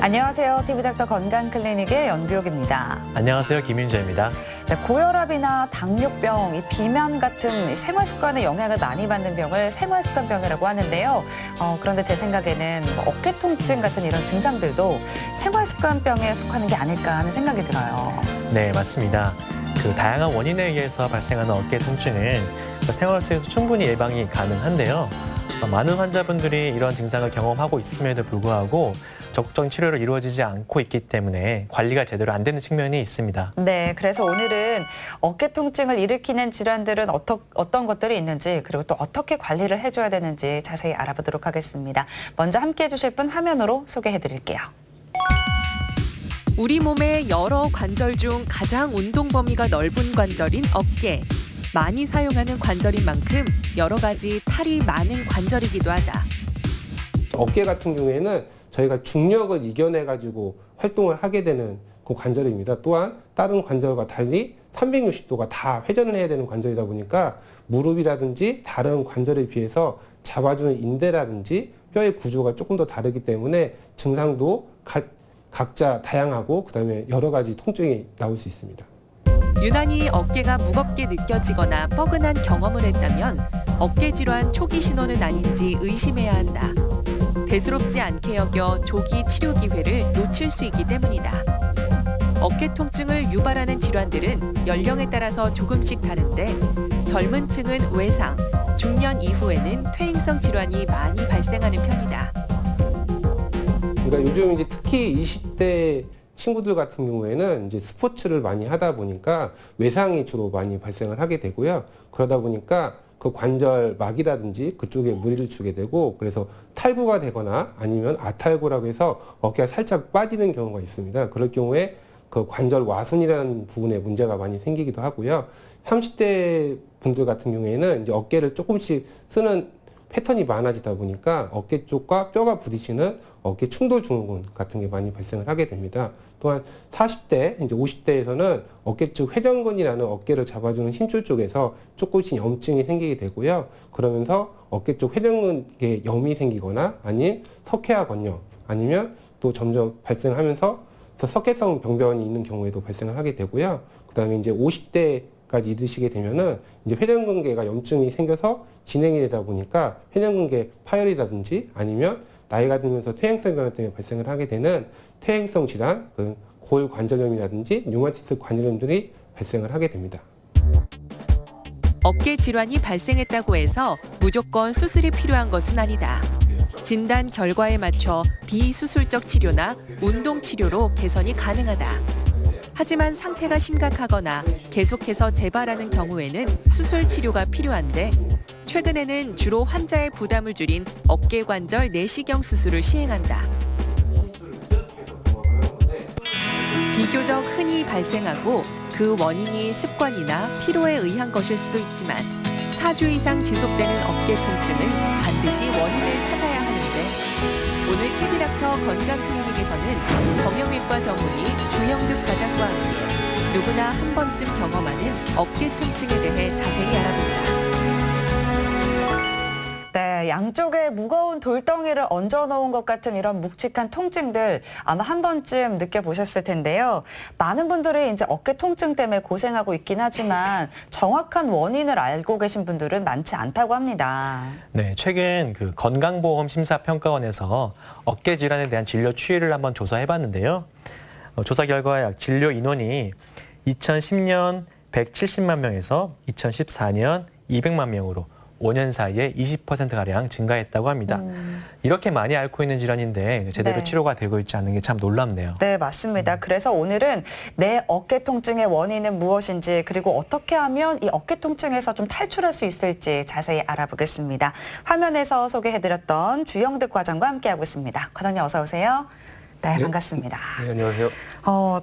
안녕하세요. TV닥터 건강클리닉의 연비옥입니다. 안녕하세요. 김윤재입니다. 네, 고혈압이나 당뇨병, 이 비만 같은 생활습관의 영향을 많이 받는 병을 생활습관병이라고 하는데요. 그런데 제 생각에는 어깨 통증 같은 이런 증상들도 생활습관병에 속하는 게 아닐까 하는 생각이 들어요. 네, 맞습니다. 다양한 원인에 의해서 발생하는 어깨 통증은 생활 속에서 충분히 예방이 가능한데요. 많은 환자분들이 이런 증상을 경험하고 있음에도 불구하고 적극적인 치료를 이루어지지 않고 있기 때문에 관리가 제대로 안 되는 측면이 있습니다. 네, 그래서 오늘은 어깨 통증을 일으키는 질환들은 어떤 것들이 있는지, 그리고 또 어떻게 관리를 해줘야 되는지 자세히 알아보도록 하겠습니다. 먼저 함께해 주실 분 화면으로 소개해 드릴게요. 우리 몸의 여러 관절 중 가장 운동 범위가 넓은 관절인 어깨. 많이 사용하는 관절인 만큼 여러 가지 탈이 많은 관절이기도 하다. 어깨 같은 경우에는 저희가 중력을 이겨내가지고 활동을 하게 되는 그 관절입니다. 또한 다른 관절과 달리 360도가 다 회전을 해야 되는 관절이다 보니까 무릎이라든지 다른 관절에 비해서 잡아주는 인대라든지 뼈의 구조가 조금 더 다르기 때문에 증상도 각자 다양하고 그다음에 여러 가지 통증이 나올 수 있습니다. 유난히 어깨가 무겁게 느껴지거나 뻐근한 경험을 했다면 어깨 질환 초기 신호는 아닌지 의심해야 한다. 대수롭지 않게 여겨 조기 치료 기회를 놓칠 수 있기 때문이다. 어깨 통증을 유발하는 질환들은 연령에 따라서 조금씩 다른데 젊은 층은 외상, 중년 이후에는 퇴행성 질환이 많이 발생하는 편이다. 그러니까 요즘 이제 특히 20대 친구들 같은 경우에는 이제 스포츠를 많이 하다 보니까 외상이 주로 많이 발생을 하게 되고요. 그러다 보니까 그 관절막이라든지 그쪽에 무리를 주게 되고 그래서 탈구가 되거나 아니면 아탈구라고 해서 어깨가 살짝 빠지는 경우가 있습니다. 그럴 경우에 그 관절 와순이라는 부분에 문제가 많이 생기기도 하고요. 30대 분들 같은 경우에는 이제 어깨를 조금씩 쓰는 패턴이 많아지다 보니까 어깨 쪽과 뼈가 부딪히는 어깨 충돌 증후군 같은 게 많이 발생을 하게 됩니다. 또한 40대, 이제 50대에서는 어깨 쪽 회전근이라는 어깨를 잡아주는 힘줄 쪽에서 조금씩 염증이 생기게 되고요. 그러면서 어깨 쪽 회전근에 염이 생기거나 아니면 석회화 건염 아니면 또 점점 발생하면서 석회성 병변이 있는 경우에도 발생을 하게 되고요. 그다음에 이제 50대까지 이르시게 되면은 이제 회전근개가 염증이 생겨서 진행이 되다 보니까 회전근개 파열이라든지 아니면 나이가 들면서 퇴행성 변화 때문에 발생을 하게 되는 퇴행성 질환, 골관절염이라든지 류마티스 관절염들이 발생을 하게 됩니다. 어깨 질환이 발생했다고 해서 무조건 수술이 필요한 것은 아니다. 진단 결과에 맞춰 비수술적 치료나 운동 치료로 개선이 가능하다. 하지만 상태가 심각하거나 계속해서 재발하는 경우에는 수술 치료가 필요한데 최근에는 주로 환자의 부담을 줄인 어깨 관절 내시경 수술을 시행한다. 비교적 흔히 발생하고 그 원인이 습관이나 피로에 의한 것일 수도 있지만 4주 이상 지속되는 어깨 통증은 반드시 원인을 찾아야 하는데 오늘 TV닥터 건강클리닉에서는 정형외과 전문의 주영득 과장과 함께 누구나 한 번쯤 경험하는 어깨 통증에 대해 자세히 알아봅니다. 네, 양쪽에 무거운 돌덩이를 얹어놓은 것 같은 이런 묵직한 통증들 아마 한 번쯤 느껴보셨을 텐데요. 많은 분들이 이제 어깨 통증 때문에 고생하고 있긴 하지만 정확한 원인을 알고 계신 분들은 많지 않다고 합니다. 네, 최근 건강보험 심사평가원에서 어깨 질환에 대한 진료 추이를 한번 조사해봤는데요. 조사 결과 진료 인원이 2010년 170만 명에서 2014년 200만 명으로 5년 사이에 20%가량 증가했다고 합니다. 이렇게 많이 앓고 있는 질환인데 제대로 네. 치료가 되고 있지 않는 게 참 놀랍네요. 네, 맞습니다. 그래서 오늘은 내 어깨 통증의 원인은 무엇인지 그리고 어떻게 하면 이 어깨 통증에서 좀 탈출할 수 있을지 자세히 알아보겠습니다. 화면에서 소개해드렸던 주영득 과장과 함께하고 있습니다. 과장님 어서 오세요. 네, 반갑습니다. 네, 안녕하세요.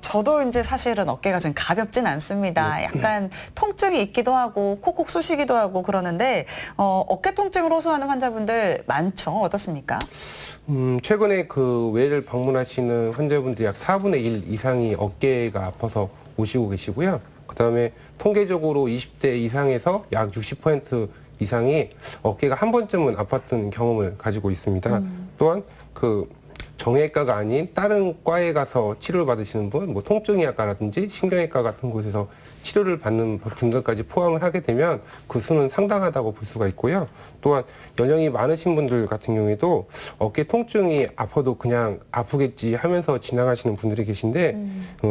저도 이제 사실은 어깨가 좀 가볍진 않습니다. 약간 통증이 있기도 하고 콕콕 쑤시기도 하고 그러는데 어깨 통증을 호소하는 환자분들 많죠? 어떻습니까? 최근에 그 외를 방문하시는 환자분들 약 4분의 1 이상이 어깨가 아파서 오시고 계시고요. 그다음에 통계적으로 20대 이상에서 약 60% 이상이 어깨가 한 번쯤은 아팠던 경험을 가지고 있습니다. 또한 정형외과가 아닌 다른 과에 가서 치료를 받으시는 분, 뭐 통증의학과라든지 신경외과 같은 곳에서 치료를 받는 분들까지 포함을 하게 되면 그 수는 상당하다고 볼 수가 있고요. 또한 연령이 많으신 분들 같은 경우에도 어깨 통증이 아파도 그냥 아프겠지 하면서 지나가시는 분들이 계신데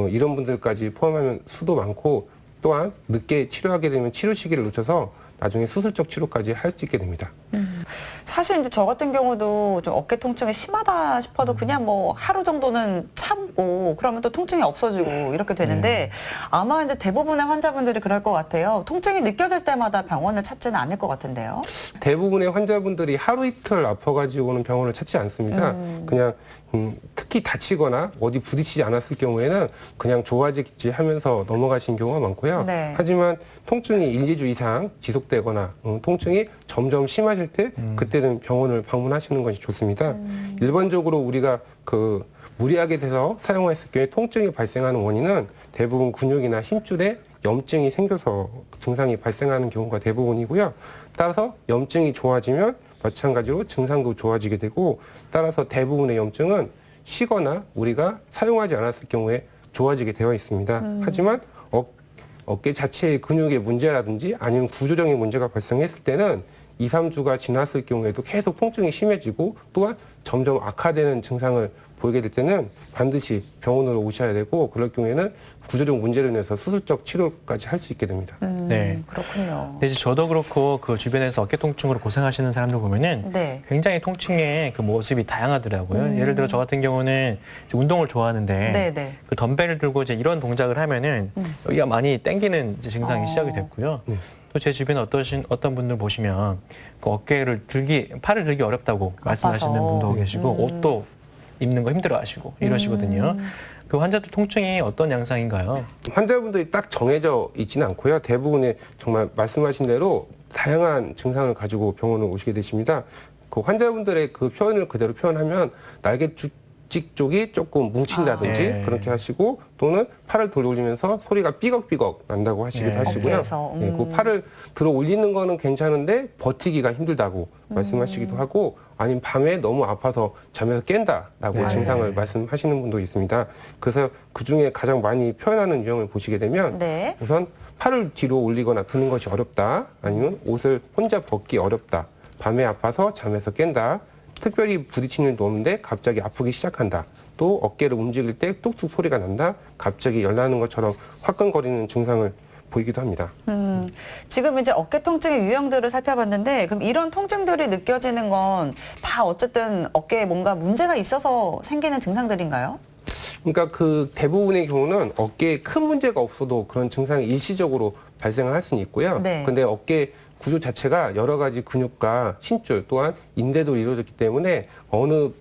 이런 분들까지 포함하면 수도 많고 또한 늦게 치료하게 되면 치료 시기를 놓쳐서 나중에 수술적 치료까지 할 수 있게 됩니다. 사실 이제 저 같은 경우도 좀 어깨 통증이 심하다 싶어도 그냥 뭐 하루 정도는 참고 그러면 또 통증이 없어지고 이렇게 되는데 아마 이제 대부분의 환자분들이 그럴 것 같아요. 통증이 느껴질 때마다 병원을 찾지는 않을 것 같은데요. 대부분의 환자분들이 하루 이틀 아파가지고는 병원을 찾지 않습니다. 그냥 특히 다치거나 어디 부딪히지 않았을 경우에는 그냥 좋아지겠지 하면서 넘어가신 경우가 많고요. 네. 하지만 통증이 1, 2주 이상 지속되거나 통증이 점점 심하실 때 그때는 병원을 방문하시는 것이 좋습니다. 일반적으로 우리가 그 무리하게 돼서 사용했을 경우에 통증이 발생하는 원인은 대부분 근육이나 힘줄에 염증이 생겨서 증상이 발생하는 경우가 대부분이고요. 따라서 염증이 좋아지면 마찬가지로 증상도 좋아지게 되고 따라서 대부분의 염증은 쉬거나 우리가 사용하지 않았을 경우에 좋아지게 되어 있습니다. 하지만 어깨 자체의 근육의 문제라든지 아니면 구조적인 문제가 발생했을 때는 2, 3주가 지났을 경우에도 계속 통증이 심해지고 또한 점점 악화되는 증상을 보이게 될 때는 반드시 병원으로 오셔야 되고 그럴 경우에는 구조적 문제로 인해서 수술적 치료까지 할 수 있게 됩니다. 네. 그렇군요. 근데 이제 저도 그렇고 그 주변에서 어깨 통증으로 고생하시는 사람들 보면은 네. 굉장히 통증의 그 모습이 다양하더라고요. 예를 들어 저 같은 경우는 이제 운동을 좋아하는데 네네. 그 덤벨을 들고 이제 이런 동작을 하면은 여기가 많이 땡기는 이제 증상이 시작이 됐고요. 네. 또 제 주변에 어떤 분들 보시면 그 팔을 들기 어렵다고 말씀하시는 분도 계시고 옷도 입는 거 힘들어하시고 이러시거든요. 그 환자들 통증이 어떤 양상인가요? 환자분들이 딱 정해져 있지는 않고요. 대부분의 정말 말씀하신 대로 다양한 증상을 가지고 병원을 오시게 되십니다. 그 환자분들의 그 표현을 그대로 표현하면 날개 주직 쪽이 조금 뭉친다든지 네. 그렇게 하시고 또는 팔을 들어 올리면서 소리가 삐걱삐걱 난다고 하시기도 네. 하시고요. 어깨에서, 네, 그 팔을 들어 올리는 거는 괜찮은데 버티기가 힘들다고 말씀하시기도 하고 아니면 밤에 너무 아파서 잠에서 깬다라고 네. 증상을 말씀하시는 분도 있습니다. 그래서 그 중에 가장 많이 표현하는 유형을 보시게 되면 네. 우선 팔을 뒤로 올리거나 드는 것이 어렵다. 아니면 옷을 혼자 벗기 어렵다. 밤에 아파서 잠에서 깬다. 특별히 부딪히는 일도 없는데 갑자기 아프기 시작한다. 또 어깨를 움직일 때 뚝뚝 소리가 난다. 갑자기 열나는 것처럼 화끈거리는 증상을 보이기도 합니다. 지금 이제 어깨 통증의 유형들을 살펴봤는데 그럼 이런 통증들이 느껴지는 건 다 어쨌든 어깨에 뭔가 문제가 있어서 생기는 증상들인가요? 그러니까 그 대부분의 경우는 어깨에 큰 문제가 없어도 그런 증상이 일시적으로 발생을 할 수는 있고요. 네. 근데 어깨 구조 자체가 여러 가지 근육과 힘줄 또한 인대도 이루어졌기 때문에 어느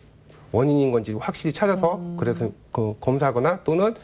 원인인 건지 확실히 찾아서 그래서 그 검사하거나 또는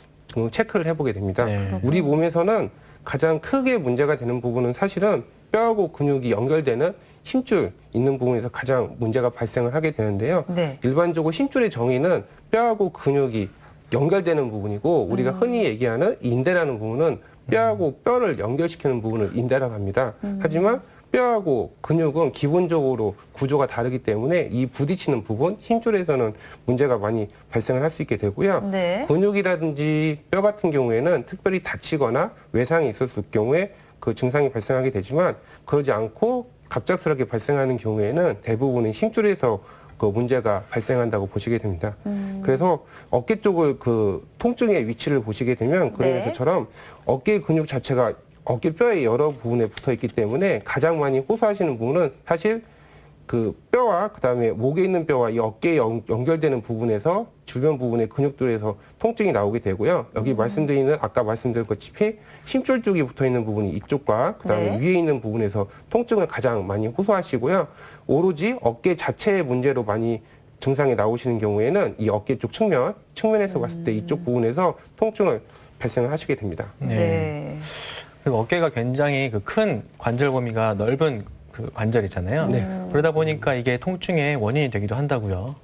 체크를 해보게 됩니다. 네. 우리 몸에서는 가장 크게 문제가 되는 부분은 사실은 뼈하고 근육이 연결되는 힘줄 있는 부분에서 가장 문제가 발생을 하게 되는데요. 네. 일반적으로 힘줄의 정의는 뼈하고 근육이 연결되는 부분이고 우리가 흔히 얘기하는 인대라는 부분은 뼈하고 뼈를 연결시키는 부분을 인대라고 합니다. 하지만 뼈하고 근육은 기본적으로 구조가 다르기 때문에 이 부딪히는 부분, 힘줄에서는 문제가 많이 발생을 할 수 있게 되고요. 네. 근육이라든지 뼈 같은 경우에는 특별히 다치거나 외상이 있었을 경우에 그 증상이 발생하게 되지만 그러지 않고 갑작스럽게 발생하는 경우에는 대부분은 힘줄에서 그 문제가 발생한다고 보시게 됩니다. 그래서 어깨 쪽을 그 통증의 위치를 보시게 되면 그림에서처럼 어깨 근육 자체가 어깨 뼈의 여러 부분에 붙어 있기 때문에 가장 많이 호소하시는 부분은 사실 그 뼈와 그다음에 목에 있는 뼈와 이 어깨에 연결되는 부분에서 주변 부분의 근육들에서 통증이 나오게 되고요. 여기 말씀드리는 아까 말씀드렸다시피 힘줄 쪽이 붙어 있는 부분이 이쪽과 그다음에 네. 위에 있는 부분에서 통증을 가장 많이 호소하시고요. 오로지 어깨 자체의 문제로 많이 증상이 나오시는 경우에는 이 어깨 쪽 측면에서 봤을 때 이쪽 부분에서 통증을 발생을 하시게 됩니다. 네. 그리고 어깨가 굉장히 그 큰 관절 범위가 넓은 그 관절이잖아요. 네. 그러다 보니까 이게 통증의 원인이 되기도 한다고요.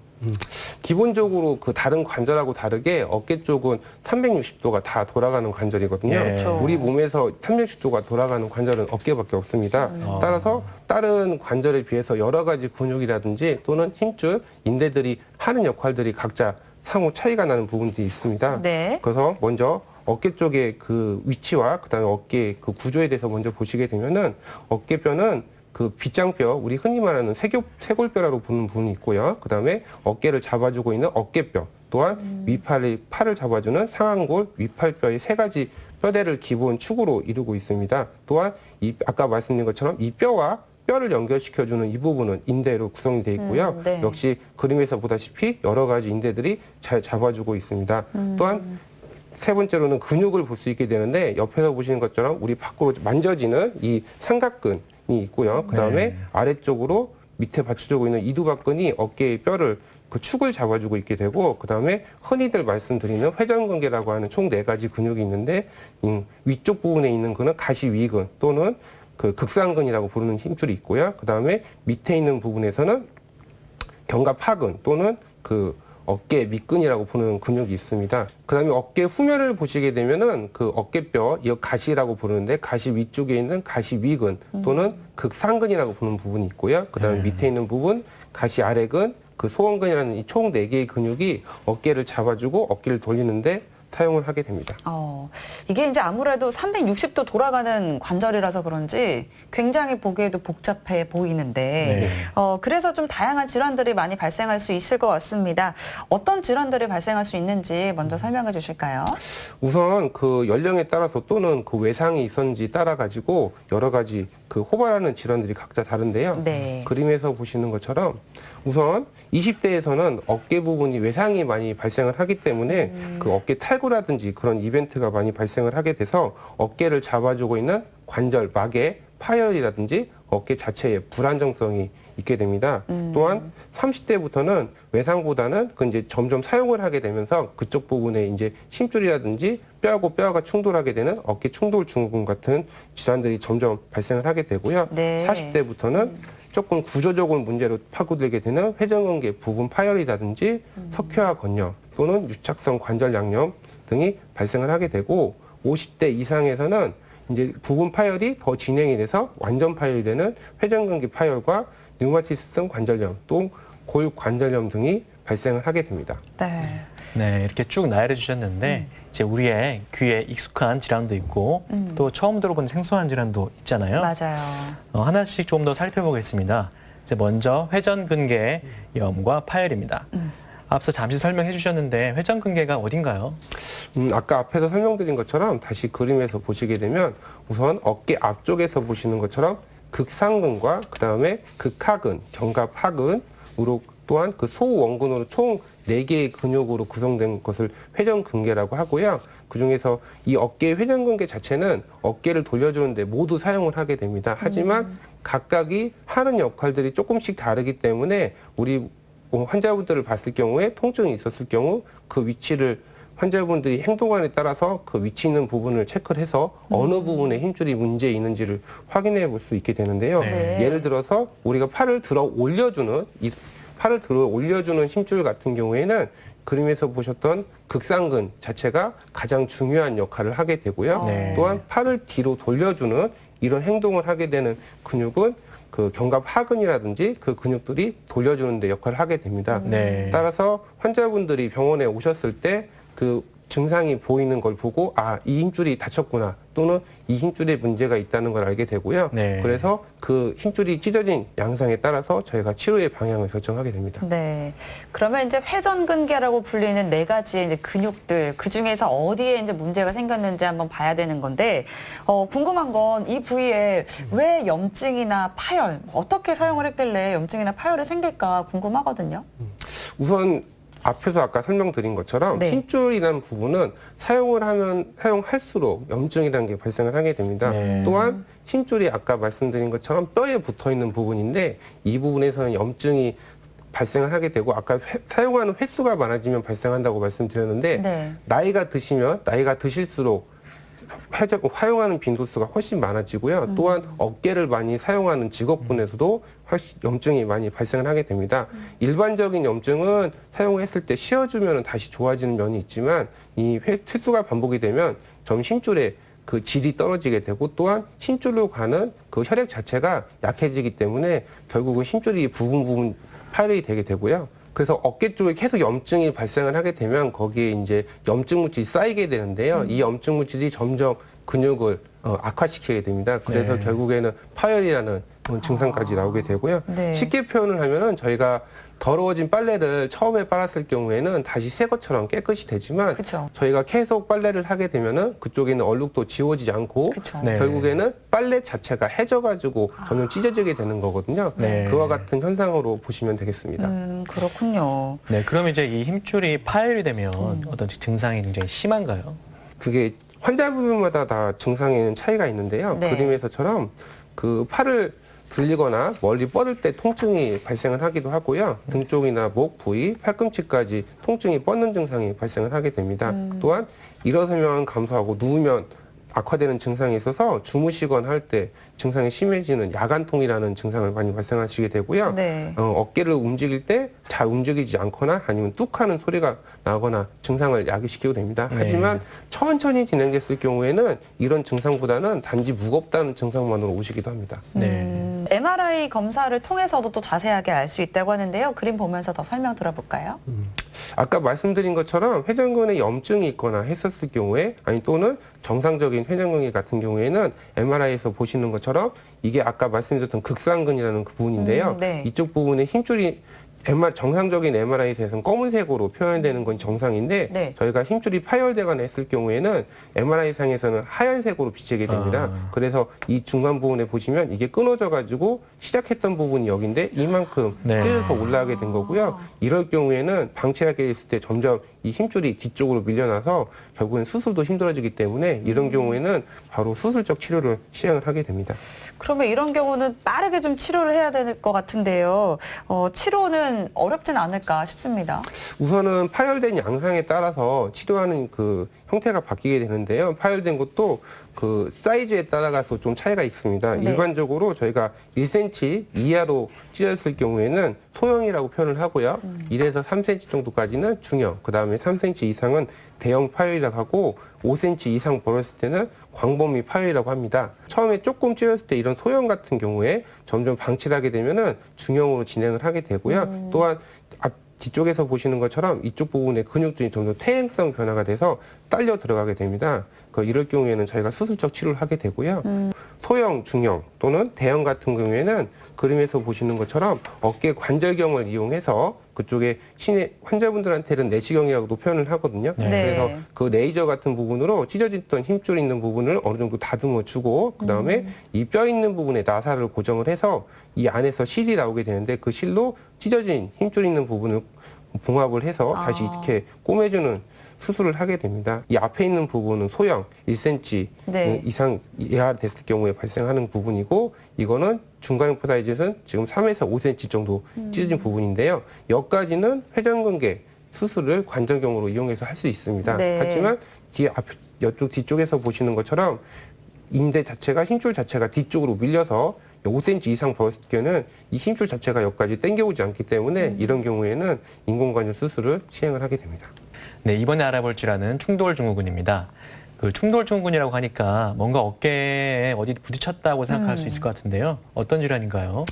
기본적으로 그 다른 관절하고 다르게 어깨 쪽은 360도가 다 돌아가는 관절이거든요. 네. 그렇죠. 우리 몸에서 360도가 돌아가는 관절은 어깨밖에 없습니다. 따라서 다른 관절에 비해서 여러 가지 근육이라든지 또는 힘줄, 인대들이 하는 역할들이 각자 상호 차이가 나는 부분들이 있습니다. 네. 그래서 먼저 어깨 쪽의 그 위치와 그다음에 어깨 그 구조에 대해서 먼저 보시게 되면은 어깨뼈는 그 빗장뼈, 우리 흔히 말하는 쇄골뼈라고 부르는 부분이 있고요. 그다음에 어깨를 잡아주고 있는 어깨뼈, 또한 팔을 잡아주는 상완골, 위팔뼈의 세 가지 뼈대를 기본 축으로 이루고 있습니다. 또한 아까 말씀드린 것처럼 이 뼈와 뼈를 연결시켜주는 이 부분은 인대로 구성이 되어 있고요. 네. 역시 그림에서 보다시피 여러 가지 인대들이 잘 잡아주고 있습니다. 또한 세 번째로는 근육을 볼 수 있게 되는데 옆에서 보시는 것처럼 우리 밖으로 만져지는 이 삼각근이 있고요. 그 다음에 네. 아래쪽으로 밑에 받쳐주고 있는 이두박근이 어깨의 뼈를 그 축을 잡아주고 있게 되고, 그 다음에 흔히들 말씀드리는 회전근개라고 하는 총 4가지 근육이 있는데 위쪽 부분에 있는 근은 가시위근 또는 그 극상근이라고 부르는 힘줄이 있고요. 그 다음에 밑에 있는 부분에서는 견갑하근 또는 그 어깨 밑근이라고 부르는 근육이 있습니다. 그 다음에 어깨 후면을 보시게 되면은 그 어깨뼈, 이 가시라고 부르는데 가시 위쪽에 있는 가시 위근 또는 극상근이라고 부르는 부분이 있고요. 그 다음에 밑에 있는 부분, 가시 아래근, 그 소원근이라는 이 총 4개의 근육이 어깨를 잡아주고 어깨를 돌리는데 사용을 하게 됩니다. 이게 이제 아무래도 360도 돌아가는 관절이라서 그런지 굉장히 보기에도 복잡해 보이는데, 네. 그래서 좀 다양한 질환들이 많이 발생할 수 있을 것 같습니다. 어떤 질환들이 발생할 수 있는지 먼저 설명해 주실까요? 우선 그 연령에 따라서 또는 그 외상이 있었는지 따라 가지고 여러 가지 그 호발하는 질환들이 각자 다른데요. 네. 그림에서 보시는 것처럼 우선 20대에서는 어깨 부분이 외상이 많이 발생을 하기 때문에 그 어깨 탈구라든지 그런 이벤트가 많이 발생을 하게 돼서 어깨를 잡아주고 있는 관절, 막의 파열이라든지 어깨 자체의 불안정성이 있게 됩니다. 또한 30대부터는 외상보다는 그 이제 점점 사용을 하게 되면서 그쪽 부분에 이제 심줄이라든지 뼈하고 뼈가 충돌하게 되는 어깨 충돌 증후군 같은 질환들이 점점 발생을 하게 되고요. 네. 40대부터는 조금 구조적인 문제로 파고들게 되는 회전근개 부분 파열이라든지 석회화 건염 또는 유착성 관절 양염 등이 발생을 하게 되고, 50대 이상에서는 이제 부분 파열이 더 진행이 돼서 완전 파열이 되는 회전근개 파열과 류마티스성 관절염 또 골관절염 등이 발생을 하게 됩니다. 네. 네, 이렇게 쭉 나열해 주셨는데 이제 우리의 귀에 익숙한 질환도 있고 또 처음 들어본 생소한 질환도 있잖아요. 맞아요. 하나씩 조금 더 살펴보겠습니다. 이제 먼저 회전근개염과 파열입니다. 앞서 잠시 설명해 주셨는데 회전근개가 어딘가요? 아까 앞에서 설명드린 것처럼 다시 그림에서 보시게 되면 우선 어깨 앞쪽에서 보시는 것처럼 극상근과 그 다음에 극하근, 견갑하근으로 또한 그 소원근으로 총 4개의 근육으로 구성된 것을 회전근개라고 하고요. 그중에서 이 어깨의 회전근개 자체는 어깨를 돌려주는데 모두 사용을 하게 됩니다. 하지만 각각이 하는 역할들이 조금씩 다르기 때문에 우리 환자분들을 봤을 경우에 통증이 있었을 경우 그 위치를 환자분들이 행동안에 따라서 그 위치 있는 부분을 체크를 해서 어느 부분에 힘줄이 문제 있는지를 확인해 볼 수 있게 되는데요. 네. 예를 들어서 우리가 팔을 들어 올려주는 힘줄 같은 경우에는 그림에서 보셨던 극상근 자체가 가장 중요한 역할을 하게 되고요. 네. 또한 팔을 뒤로 돌려주는 이런 행동을 하게 되는 근육은 그 견갑하근이라든지 그 근육들이 돌려주는 데 역할을 하게 됩니다. 네. 따라서 환자분들이 병원에 오셨을 때 그 증상이 보이는 걸 보고 이 힘줄이 다쳤구나 또는 이 힘줄에 문제가 있다는 걸 알게 되고요. 네. 그래서 그 힘줄이 찢어진 양상에 따라서 저희가 치료의 방향을 결정하게 됩니다. 네. 그러면 이제 회전근개라고 불리는 4가지의 이제 근육들, 그 중에서 어디에 이제 문제가 생겼는지 한번 봐야 되는 건데, 궁금한 건 이 부위에 왜 염증이나 파열, 어떻게 사용을 했길래 염증이나 파열이 생길까 궁금하거든요. 우선 앞에서 아까 설명드린 것처럼 네. 힘줄이라는 부분은 사용할수록 염증이라는 게 발생을 하게 됩니다. 네. 또한 힘줄이 아까 말씀드린 것처럼 뼈에 붙어 있는 부분인데 이 부분에서는 염증이 발생을 하게 되고 아까 사용하는 횟수가 많아지면 발생한다고 말씀드렸는데 네. 나이가 드실수록 사용하는 빈도수가 훨씬 많아지고요. 또한 어깨를 많이 사용하는 직업군에서도 훨씬 염증이 많이 발생을 하게 됩니다. 일반적인 염증은 사용했을 때 쉬어주면 다시 좋아지는 면이 있지만 이 횟수가 반복이 되면 점 심줄의 그 질이 떨어지게 되고 또한 심줄로 가는 그 혈액 자체가 약해지기 때문에 결국은 심줄이 부분 파열이 되게 되고요. 그래서 어깨 쪽에 계속 염증이 발생을 하게 되면 거기에 이제 염증 물질이 쌓이게 되는데요. 이 염증 물질이 점점 근육을 악화시키게 됩니다. 그래서 네. 결국에는 파열이라는 증상까지 나오게 되고요. 네. 쉽게 표현을 하면은 저희가 더러워진 빨래를 처음에 빨았을 경우에는 다시 새 것처럼 깨끗이 되지만 그쵸. 저희가 계속 빨래를 하게 되면은 그쪽에 있는 얼룩도 지워지지 않고 그쵸. 네. 결국에는 빨래 자체가 해져가지고 점점 찢어지게 되는 거거든요. 네. 그와 같은 현상으로 보시면 되겠습니다. 그렇군요. 네, 그럼 이제 이 힘줄이 파열이 되면 어떤 증상이 굉장히 심한가요? 그게 환자분마다 다 증상에는 차이가 있는데요. 네. 그림에서처럼 그 팔을 들리거나 멀리 뻗을 때 통증이 발생을 하기도 하고요. 등 쪽이나 목 부위, 팔꿈치까지 통증이 뻗는 증상이 발생을 하게 됩니다. 또한 일어서면 감소하고 누우면 악화되는 증상이 있어서 주무시거나 할 때 증상이 심해지는 야간통이라는 증상을 많이 발생하시게 되고요. 네. 어깨를 움직일 때 잘 움직이지 않거나 아니면 뚝 하는 소리가 나거나 증상을 야기시키게 됩니다. 네. 하지만 천천히 진행됐을 경우에는 이런 증상보다는 단지 무겁다는 증상만으로 오시기도 합니다. 네. MRI 검사를 통해서도 또 자세하게 알 수 있다고 하는데요. 그림 보면서 더 설명 들어볼까요? 아까 말씀드린 것처럼 회전근에 염증이 있거나 했었을 경우에 아니 또는 정상적인 회전근개 같은 경우에는 MRI에서 보시는 것처럼 이게 아까 말씀드렸던 극상근이라는 그 부분인데요. 네. 이쪽 부분에 힘줄이 정상적인 MRI에서는 검은색으로 표현되는 건 정상인데 네. 저희가 힘줄이 파열되거나 했을 경우에는 MRI상에서는 하얀색으로 비치게 됩니다. 그래서 이 중간 부분에 보시면 이게 끊어져 가지고 시작했던 부분이 여기인데 이만큼 네. 찢어서 올라가게 된 거고요. 이럴 경우에는 방치하게 됐을 때 점점 이 힘줄이 뒤쪽으로 밀려나서 결국엔 수술도 힘들어지기 때문에 이런 경우에는 바로 수술적 치료를 시행을 하게 됩니다. 그러면 이런 경우는 빠르게 좀 치료를 해야 될 것 같은데요. 치료는 어렵진 않을까 싶습니다. 우선은 파열된 양상에 따라서 치료하는 그 형태가 바뀌게 되는데요. 파열된 것도 그 사이즈에 따라가서 좀 차이가 있습니다. 네. 일반적으로 저희가 1cm 이하로 찢어졌을 경우에는 소형이라고 표현을 하고요. 1에서 3cm 정도까지는 중형, 그 다음에 3cm 이상은 대형 파열이라고 하고 5cm 이상 벌었을 때는 광범위 파열이라고 합니다. 처음에 조금 찢어졌을 때 이런 소형 같은 경우에 점점 방치를 하게 되면은 중형으로 진행을 하게 되고요. 또한 뒤쪽에서 보시는 것처럼 이쪽 부분의 근육들이 점점 퇴행성 변화가 돼서 딸려 들어가게 됩니다. 이럴 경우에는 저희가 수술적 치료를 하게 되고요. 소형, 중형 또는 대형 같은 경우에는 그림에서 보시는 것처럼 어깨 관절경을 이용해서 그쪽에 환자분들한테는 내시경이라고도 표현을 하거든요. 네. 그래서 그 레이저 같은 부분으로 찢어졌던 힘줄 있는 부분을 어느 정도 다듬어 주고 그다음에 이 뼈 있는 부분에 나사를 고정을 해서 이 안에서 실이 나오게 되는데 그 실로 찢어진 힘줄 있는 부분을 봉합을 해서 다시 이렇게 꼬매주는 수술을 하게 됩니다. 이 앞에 있는 부분은 소형 1cm 네. 이상 이하 됐을 경우에 발생하는 부분이고 이거는 중간형포 사이즈는 지금 3에서 5cm 정도 찢어진 부분인데요. 여기까지는 회전근개 수술을 관절경으로 이용해서 할 수 있습니다. 네. 하지만 이쪽 뒤쪽에서 보시는 것처럼 인대 자체가 힘줄 자체가 뒤쪽으로 밀려서 5cm 이상 벌었을 때는 이 힘줄 자체가 여기까지 당겨오지 않기 때문에 이런 경우에는 인공관절 수술을 시행을 하게 됩니다. 네, 이번에 알아볼 질환은 충돌증후군입니다. 그 충돌증후군이라고 하니까 뭔가 어깨에 어디 부딪혔다고 생각할 수 있을 것 같은데요. 어떤 질환인가요?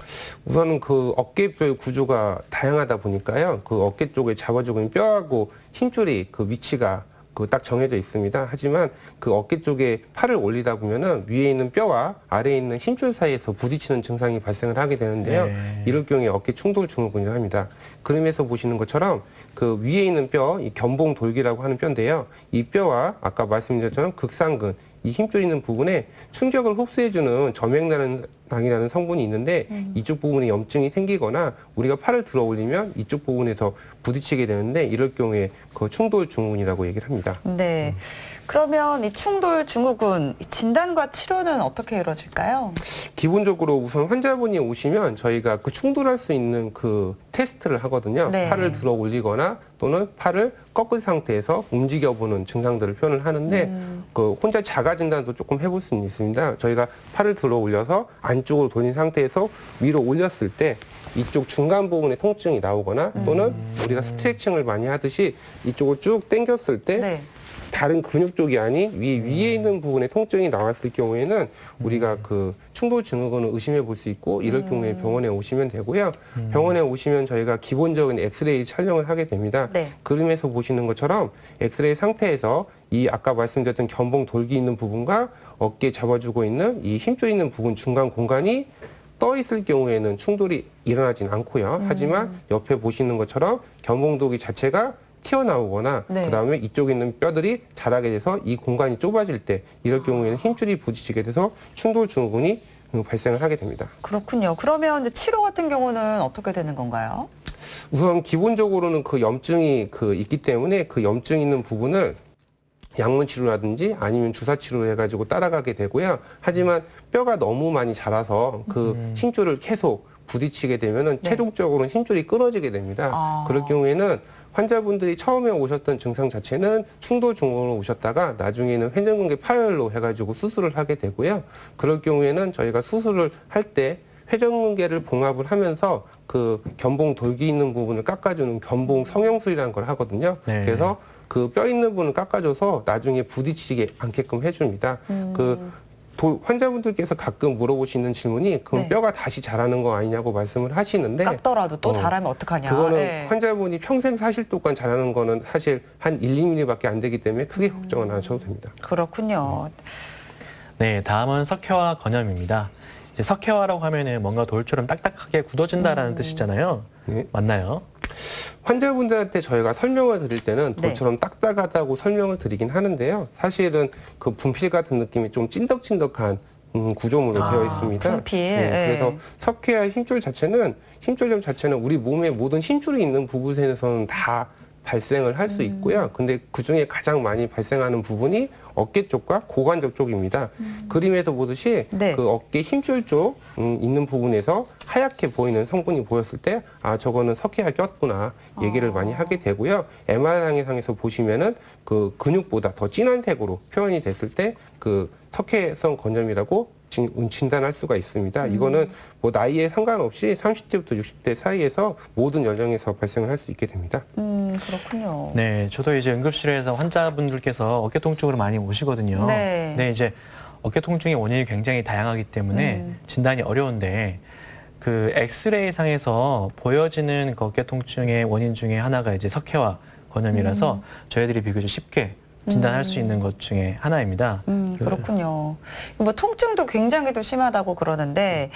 우선은 그 어깨뼈의 구조가 다양하다 보니까요. 그 어깨 쪽에 잡아주고 있는 뼈하고 힘줄이 그 위치가 딱 정해져 있습니다. 하지만 그 어깨 쪽에 팔을 올리다 보면은 위에 있는 뼈와 아래에 있는 힘줄 사이에서 부딪히는 증상이 발생을 하게 되는데요. 네. 이럴 경우에 어깨 충돌 증후군이라고 합니다. 그림에서 보시는 것처럼 그 위에 있는 뼈, 이 견봉 돌기라고 하는 뼈인데요. 이 뼈와 아까 말씀드린 것처럼 극상근, 이 힘줄 있는 부분에 충격을 흡수해주는 점액이라는 낭이라는 성분이 있는데 이쪽 부분에 염증이 생기거나 우리가 팔을 들어 올리면 이쪽 부분에서 부딪히게 되는데 이럴 경우에 그 충돌 증후군이라고 얘기를 합니다. 네. 그러면 이 충돌 증후군 진단과 치료는 어떻게 이루어질까요? 기본적으로 우선 환자분이 오시면 저희가 그 충돌할 수 있는 그 테스트를 하거든요. 네. 팔을 들어 올리거나 또는 팔을 꺾은 상태에서 움직여보는 증상들을 표현을 하는데 그 혼자 자가 진단도 조금 해볼 수는 있습니다. 저희가 팔을 들어 올려서 안쪽으로 돌린 상태에서 위로 올렸을 때 이쪽 중간 부분에 통증이 나오거나 또는 우리가 스트레칭을 많이 하듯이 이쪽을 쭉 당겼을 때 네. 다른 근육 쪽이 아닌 위에 있는 부분에 통증이 나왔을 경우에는 우리가 그 충돌 증후군을 의심해 볼 수 있고 이럴 경우에 병원에 오시면 되고요. 병원에 오시면 저희가 기본적인 엑스레이 촬영을 하게 됩니다. 네. 그림에서 보시는 것처럼 엑스레이 상태에서 이 아까 말씀드렸던 견봉 돌기 있는 부분과 어깨 잡아주고 있는 이 힘줄 있는 부분 중간 공간이 떠 있을 경우에는 충돌이 일어나진 않고요. 하지만 옆에 보시는 것처럼 견봉돌기 자체가 튀어나오거나 네. 그다음에 이쪽에 있는 뼈들이 자라게 돼서 이 공간이 좁아질 때 이럴 경우에는 힘줄이 부딪히게 돼서 충돌 증후군이 발생을 하게 됩니다. 그렇군요. 그러면 이제 치료 같은 경우는 어떻게 되는 건가요? 우선 기본적으로는 그 염증이 있기 때문에 그 염증 있는 부분을 약물 치료라든지 아니면 주사 치료를 해가지고 따라가게 되고요. 하지만 뼈가 너무 많이 자라서 그 힘줄을 계속 부딪히게 되면은 네. 최종적으로는 힘줄이 끊어지게 됩니다. 아. 그럴 경우에는 환자분들이 처음에 오셨던 증상 자체는 충돌 증후군으로 오셨다가 나중에는 회전근개 파열로 해가지고 수술을 하게 되고요. 그럴 경우에는 저희가 수술을 할 때 회전근개를 봉합을 하면서 그 견봉 돌기 있는 부분을 깎아주는 견봉 성형술이라는 걸 하거든요. 네. 그래서 그 뼈 있는 부분을 깎아줘서 나중에 부딪히게 않게끔 해줍니다. 환자분들께서 가끔 물어보시는 질문이 그럼 네. 뼈가 다시 자라는 거 아니냐고 말씀을 하시는데 깎더라도 또 어, 자라면 어떡하냐. 그거는 네. 환자분이 평생 사실 동안 자라는 거는 사실 한 1, 2mm밖에 안 되기 때문에 크게 걱정은 안 하셔도 됩니다. 그렇군요. 네, 다음은 석회화 건염입니다. 이제 석회화라고 하면은 뭔가 돌처럼 딱딱하게 굳어진다라는 뜻이잖아요. 네. 맞나요? 환자분들한테 저희가 설명을 드릴 때는 네. 돌처럼 딱딱하다고 설명을 드리긴 하는데요. 사실은 그 분필 같은 느낌이 좀 찐덕찐덕한 구조물로 되어 있습니다. 분필. 그래서 석회화 힘줄 자체는 우리 몸의 모든 힘줄이 있는 부분에서는 다 발생을 할 수 있고요. 근데 그 중에 가장 많이 발생하는 부분이 어깨 쪽과 고관절 쪽입니다. 그림에서 보듯이 네. 그 어깨 힘줄 쪽 있는 부분에서 하얗게 보이는 성분이 보였을 때 아 저거는 석회화 꼈구나 얘기를 많이 하게 되고요. MRI상에서 보시면은 그 근육보다 더 진한 색으로 표현이 됐을 때 그 석회성 건염이라고 진단할 수가 있습니다. 이거는 뭐 나이에 상관없이 30대부터 60대 사이에서 모든 연령에서 발생을 할 수 있게 됩니다. 그렇군요. 네, 저도 이제 응급실에서 환자분들께서 어깨 통증으로 많이 오시거든요. 네. 네, 이제 어깨 통증의 원인이 굉장히 다양하기 때문에 진단이 어려운데 그 엑스레이 상에서 보여지는 그 어깨 통증의 원인 중에 하나가 이제 석회화 건염이라서 저희들이 비교적 쉽게 진단할 수 있는 것 중에 하나입니다. 그렇군요. 뭐 통증도 굉장히 또 심하다고 그러는데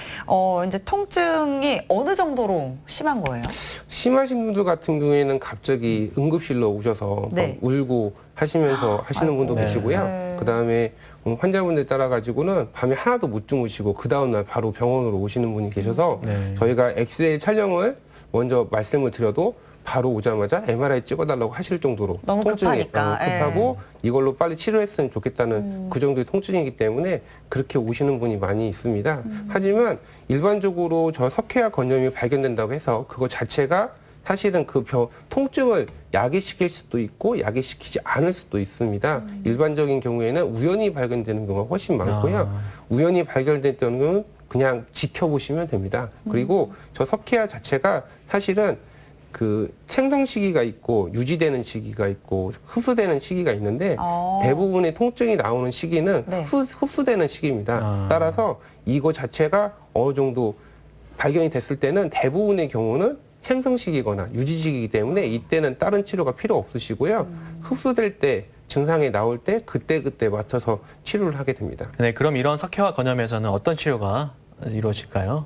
이제 통증이 어느 정도로 심한 거예요? 심하신 분들 같은 경우에는 갑자기 응급실로 오셔서 네. 막 울고 하시면서 하시는 분도 네. 계시고요. 네. 그다음에 환자분들 따라 가지고는 밤에 하나도 못 주무시고 그 다음 날 바로 병원으로 오시는 분이 계셔서 네. 저희가 엑스레이 촬영을 먼저 말씀을 드려도 바로 오자마자 MRI 찍어달라고 하실 정도로 너무 통증이 급하니까. 급하고 이걸로 빨리 치료했으면 좋겠다는 그 정도의 통증이기 때문에 그렇게 오시는 분이 많이 있습니다. 하지만 일반적으로 저 석회화 건염이 발견된다고 해서 그거 자체가 사실은 그 통증을 야기시킬 수도 있고 야기시키지 않을 수도 있습니다. 일반적인 경우에는 우연히 발견되는 경우가 훨씬 많고요. 우연히 발견됐던 경우는 그냥 지켜보시면 됩니다. 그리고 저 석회화 자체가 사실은 그 생성 시기가 있고 유지되는 시기가 있고 흡수되는 시기가 있는데 대부분의 통증이 나오는 시기는 네. 흡수되는 시기입니다. 따라서 이거 자체가 어느 정도 발견이 됐을 때는 대부분의 경우는 생성 시기거나 유지 시기이기 때문에 이때는 다른 치료가 필요 없으시고요. 흡수될 때 증상이 나올 때 그때 맞춰서 치료를 하게 됩니다. 네, 그럼 이런 석회화 건염에서는 어떤 치료가 이루어질까요?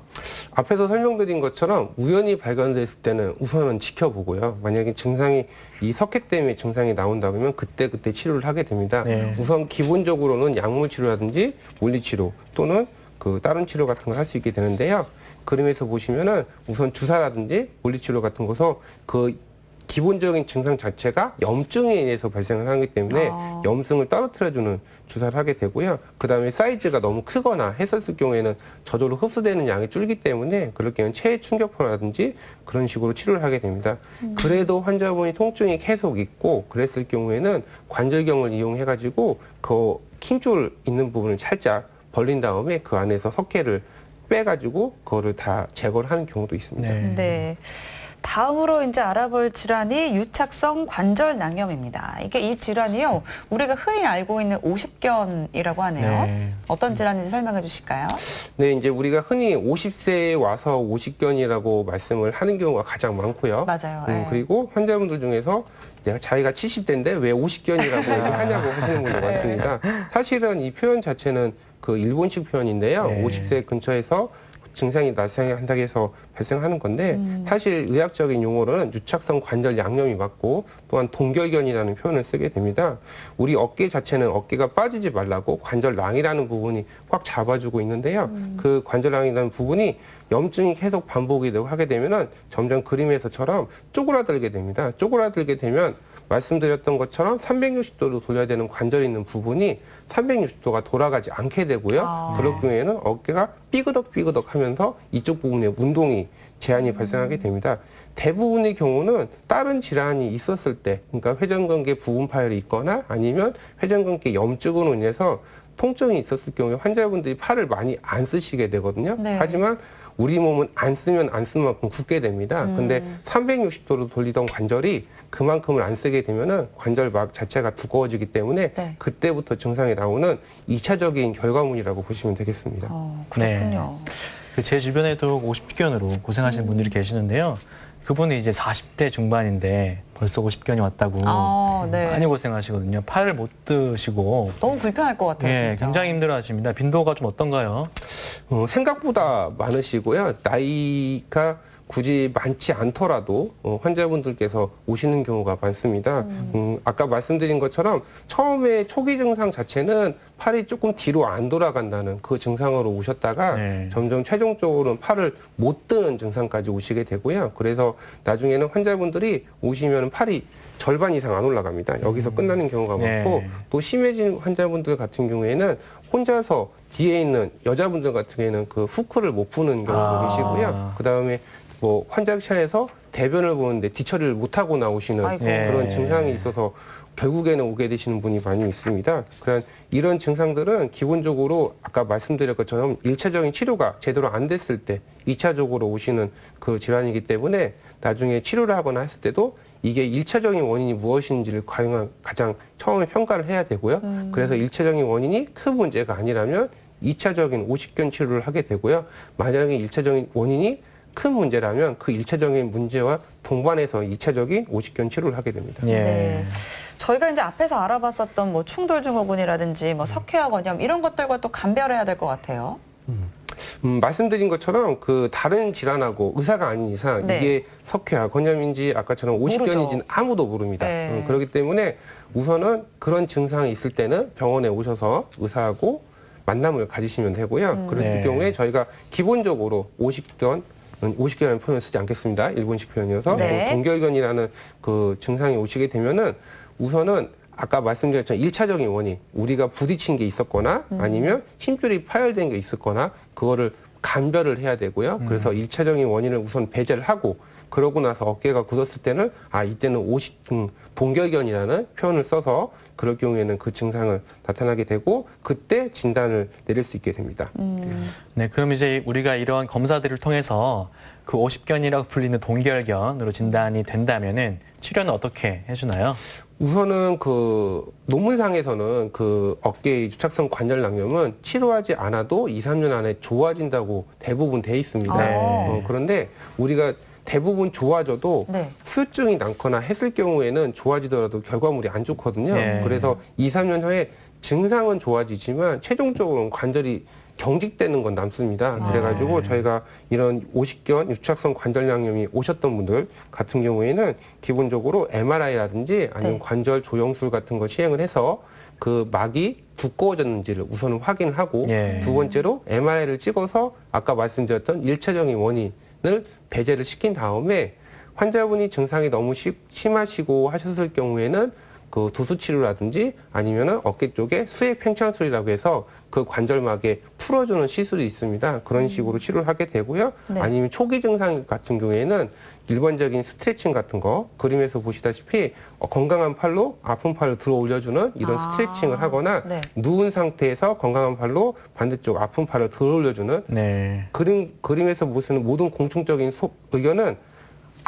앞에서 설명드린 것처럼 우연히 발견됐을 때는 우선은 지켜보고요. 만약에 증상이 이 석회 때문에 증상이 나온다 그러면 그때 치료를 하게 됩니다. 네. 우선 기본적으로는 약물 치료라든지 물리 치료 또는 그 다른 치료 같은 걸 할 수 있게 되는데요. 그림에서 보시면은 우선 주사라든지 물리치료 같은 것서 그 기본적인 증상 자체가 염증에 의해서 발생을 하기 때문에 염증을 떨어뜨려주는 주사를 하게 되고요. 그 다음에 사이즈가 너무 크거나 했었을 경우에는 저절로 흡수되는 양이 줄기 때문에 그럴 경우는 체해 충격파라든지 그런 식으로 치료를 하게 됩니다. 그래도 환자분이 통증이 계속 있고 그랬을 경우에는 관절경을 이용해가지고 그 힘줄 있는 부분을 살짝 벌린 다음에 그 안에서 석회를 빼가지고 그거를 다 제거를 하는 경우도 있습니다. 네. 다음으로 이제 알아볼 질환이 유착성 관절 낭염입니다. 이게 이 질환이요, 우리가 흔히 알고 있는 오십견이라고 하네요. 네. 어떤 질환인지 설명해 주실까요? 네, 이제 우리가 흔히 50세에 와서 오십견이라고 말씀을 하는 경우가 가장 많고요. 맞아요. 예. 그리고 환자분들 중에서 내가 자기가 70대인데 왜 오십견이라고 얘기하냐고 하시는 분도 많습니다. 사실은 이 표현 자체는 그 일본식 표현인데요. 네. 50세 근처에서 증상이 나타난다고 해서 발생하는 건데 사실 의학적인 용어로는 유착성 관절 양염이 맞고 또한 동결견이라는 표현을 쓰게 됩니다. 우리 어깨 자체는 어깨가 빠지지 말라고 관절낭이라는 부분이 꽉 잡아주고 있는데요. 그 관절낭이라는 부분이 염증이 계속 반복이 되고 하게 되면은 점점 그림에서처럼 쪼그라들게 됩니다. 쪼그라들게 되면 말씀드렸던 것처럼 360도로 돌려야 되는 관절이 있는 부분이 360도가 돌아가지 않게 되고요. 그럴 경우에는 어깨가 삐그덕삐그덕 하면서 이쪽 부분에 운동이 제한이 발생하게 됩니다. 대부분의 경우는 다른 질환이 있었을 때, 그러니까 회전근개 부분 파열이 있거나 아니면 회전근개 염증으로 인해서 통증이 있었을 경우에 환자분들이 팔을 많이 안 쓰시게 되거든요. 네. 하지만 우리 몸은 안 쓰면 안 쓴 만큼 굳게 됩니다. 근데 360도로 돌리던 관절이 그만큼을 안 쓰게 되면은 관절막 자체가 두꺼워지기 때문에 네. 그때부터 증상이 나오는 2차적인 결과물이라고 보시면 되겠습니다. 그렇군요. 제 주변에도 50견으로 고생하시는 분들이 계시는데요. 그분이 이제 40대 중반인데 벌써 50견이 왔다고 네. 많이 고생하시거든요. 팔을 못 드시고 너무 불편할 것 같아요. 예, 진짜. 굉장히 힘들어하십니다. 빈도가 좀 어떤가요? 생각보다 많으시고요. 나이가 굳이 많지 않더라도 환자분들께서 오시는 경우가 많습니다. 아까 말씀드린 것처럼 처음에 초기 증상 자체는 팔이 조금 뒤로 안 돌아간다는 그 증상으로 오셨다가 네. 점점 최종적으로는 팔을 못 드는 증상까지 오시게 되고요. 그래서 나중에는 환자분들이 오시면 팔이 절반 이상 안 올라갑니다. 여기서 끝나는 경우가 많고 네. 또 심해진 환자분들 같은 경우에는 혼자서 뒤에 있는 여자분들 같은 경우에는 그 후크를 못 푸는 경우도 계시고요. 그 다음에 뭐 환자실에서 대변을 보는데 뒤처리를 못 하고 나오시는 아이고. 그런 증상이 있어서 결국에는 오게 되시는 분이 많이 있습니다. 그런 이런 증상들은 기본적으로 아까 말씀드린 것처럼 1차적인 치료가 제대로 안 됐을 때 2차적으로 오시는 그 질환이기 때문에 나중에 치료를 하거나 했을 때도 이게 1차적인 원인이 무엇인지를 가장 처음에 평가를 해야 되고요. 그래서 1차적인 원인이 큰 문제가 아니라면 2차적인 오십견 치료를 하게 되고요. 만약에 1차적인 원인이 큰 문제라면 그 1차적인 문제와 동반해서 2차적인 오십견 치료를 하게 됩니다. 예. 네. 저희가 이제 앞에서 알아봤었던 뭐 충돌 증후군이라든지 뭐 석회화 건염 이런 것들과 또 감별해야 될 것 같아요. 말씀드린 것처럼 그 다른 질환하고 의사가 아닌 이상 네. 이게 석회화 건염인지 아까처럼 오십견인지는 아무도 모릅니다. 네. 그렇기 때문에 우선은 그런 증상이 있을 때는 병원에 오셔서 의사하고 만남을 가지시면 되고요. 그랬을 네. 경우에 저희가 기본적으로 오십견이라는 표현을 쓰지 않겠습니다. 일본식 표현이어서 네. 동결견이라는 그 증상이 오시게 되면은 우선은 아까 말씀드렸던 1차적인 원인, 우리가 부딪힌 게 있었거나 아니면 힘줄이 파열된 게 있었거나 그거를 감별을 해야 되고요. 그래서 1차적인 원인을 우선 배제를 하고 그러고 나서 어깨가 굳었을 때는 이때는 동결견이라는 표현을 써서 그럴 경우에는 그 증상을 나타나게 되고 그때 진단을 내릴 수 있게 됩니다. 네, 그럼 이제 우리가 이런 검사들을 통해서 그 50견이라고 불리는 동결견으로 진단이 된다면은 치료는 어떻게 해주나요? 우선은 그 논문상에서는 그 어깨 유착성 관절 낭염은 치료하지 않아도 2, 3년 안에 좋아진다고 대부분 돼 있습니다. 네. 그런데 우리가 대부분 좋아져도 네. 후유증이 남거나 했을 경우에는 좋아지더라도 결과물이 안 좋거든요. 네. 그래서 2, 3년 후에 증상은 좋아지지만 최종적으로는 관절이 경직되는 건 남습니다. 아. 그래가지고 저희가 이런 오십견 유착성 관절양염이 오셨던 분들 같은 경우에는 기본적으로 MRI라든지 아니면 네. 관절 조영술 같은 거 시행을 해서 그 막이 두꺼워졌는지를 우선 확인을 하고 예. 두 번째로 MRI를 찍어서 아까 말씀드렸던 일차적인 원인을 배제를 시킨 다음에 환자분이 증상이 너무 심하시고 하셨을 경우에는 그 도수치료라든지 아니면은 어깨 쪽에 수액 팽창술이라고 해서 그 관절막에 풀어주는 시술이 있습니다. 그런 식으로 치료를 하게 되고요. 네. 아니면 초기 증상 같은 경우에는 일반적인 스트레칭 같은 거 그림에서 보시다시피 건강한 팔로 아픈 팔을 들어 올려주는 이런 아. 스트레칭을 하거나 네. 누운 상태에서 건강한 팔로 반대쪽 아픈 팔을 들어 올려주는 네. 그림에서 보시는 모든 공통적인 의견은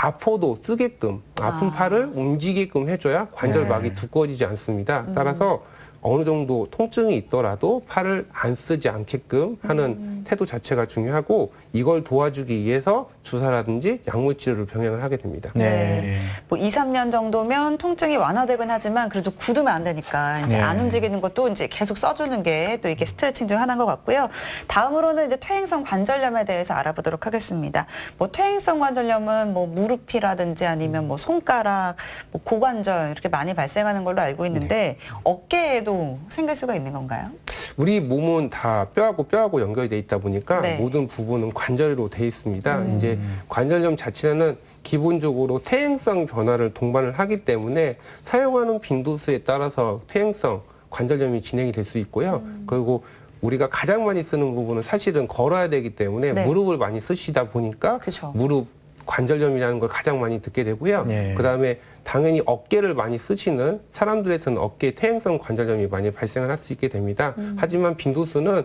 아파도 쓰게끔 아픈 아. 팔을 움직이게끔 해줘야 관절막이 네. 두꺼워지지 않습니다. 따라서 어느 정도 통증이 있더라도 팔을 안 쓰지 않게끔 하는 태도 자체가 중요하고 이걸 도와주기 위해서 주사라든지 약물 치료를 병행을 하게 됩니다. 네. 뭐 2, 3년 정도면 통증이 완화되긴 하지만 그래도 굳으면 안 되니까 이제 네. 안 움직이는 것도 이제 계속 써주는 게 또 이게 스트레칭 중 하나인 것 같고요. 다음으로는 이제 퇴행성 관절염에 대해서 알아보도록 하겠습니다. 뭐 퇴행성 관절염은 뭐 무릎이라든지 아니면 뭐 손가락, 뭐 고관절 이렇게 많이 발생하는 걸로 알고 있는데 어깨에도 생길 수가 있는 건가요? 우리 몸은 다 뼈하고 연결이 돼 있다 보니까 네. 모든 부분은 관절로 돼 있습니다. 이제 관절염 자체는 기본적으로 퇴행성 변화를 동반을 하기 때문에 사용하는 빈도수에 따라서 퇴행성 관절염이 진행이 될 수 있고요. 그리고 우리가 가장 많이 쓰는 부분은 사실은 걸어야 되기 때문에 네. 무릎을 많이 쓰시다 보니까 그쵸. 무릎 관절염이라는 걸 가장 많이 듣게 되고요. 네. 그다음에 당연히 어깨를 많이 쓰시는 사람들에서는 어깨 퇴행성 관절염이 많이 발생을 할 수 있게 됩니다. 하지만 빈도수는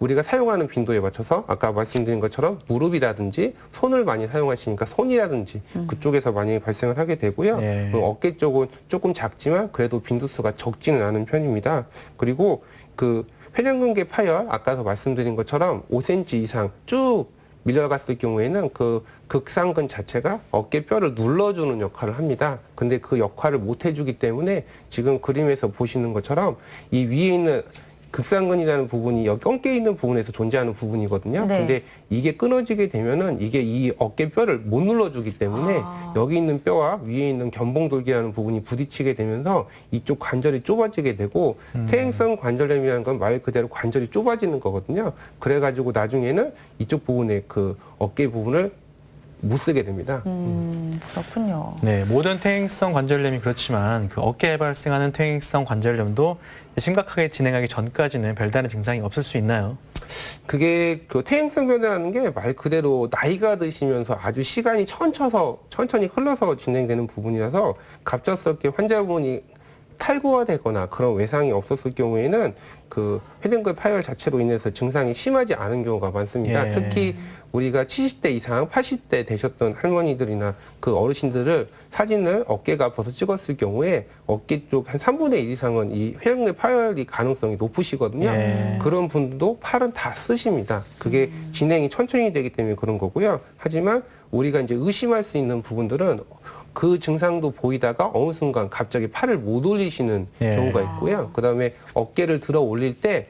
우리가 사용하는 빈도에 맞춰서 아까 말씀드린 것처럼 무릎이라든지 손을 많이 사용하시니까 손이라든지 그쪽에서 많이 발생을 하게 되고요. 네. 어깨 쪽은 조금 작지만 그래도 빈도수가 적지는 않은 편입니다. 그리고 그 회전근개 파열 아까도 말씀드린 것처럼 5cm 이상 쭉 밀려갔을 경우에는 그 극상근 자체가 어깨뼈를 눌러주는 역할을 합니다. 근데 그 역할을 못 해주기 때문에 지금 그림에서 보시는 것처럼 이 위에 있는 극상근이라는 부분이 여기 꺾여 있는 부분에서 존재하는 부분이거든요. 네. 근데 이게 끊어지게 되면은 이게 이 어깨뼈를 못 눌러주기 때문에 여기 있는 뼈와 위에 있는 견봉돌기라는 부분이 부딪히게 되면서 이쪽 관절이 좁아지게 되고 퇴행성 관절염이라는 건 말 그대로 관절이 좁아지는 거거든요. 그래가지고 나중에는 이쪽 부분의 그 어깨 부분을 못 쓰게 됩니다. 그렇군요. 네, 모든 퇴행성 관절염이 그렇지만 그 어깨에 발생하는 퇴행성 관절염도 심각하게 진행하기 전까지는 별다른 증상이 없을 수 있나요? 그게 그 퇴행성 변화라는 게 말 그대로 나이가 드시면서 아주 시간이 천천히 흘러서 진행되는 부분이라서 갑작스럽게 환자분이 탈구화되거나 그런 외상이 없었을 경우에는 그 회전근 파열 자체로 인해서 증상이 심하지 않은 경우가 많습니다. 예. 특히 우리가 70대 이상, 80대 되셨던 할머니들이나 그 어르신들을 사진을 어깨가 아파서 찍었을 경우에 어깨 쪽 한 3분의 1 이상은 이 회전근 파열이 가능성이 높으시거든요. 예. 그런 분들도 팔은 다 쓰십니다. 그게 진행이 천천히 되기 때문에 그런 거고요. 하지만 우리가 이제 의심할 수 있는 부분들은 그 증상도 보이다가 어느 순간 갑자기 팔을 못 올리시는 예. 경우가 있고요. 그다음에 어깨를 들어 올릴 때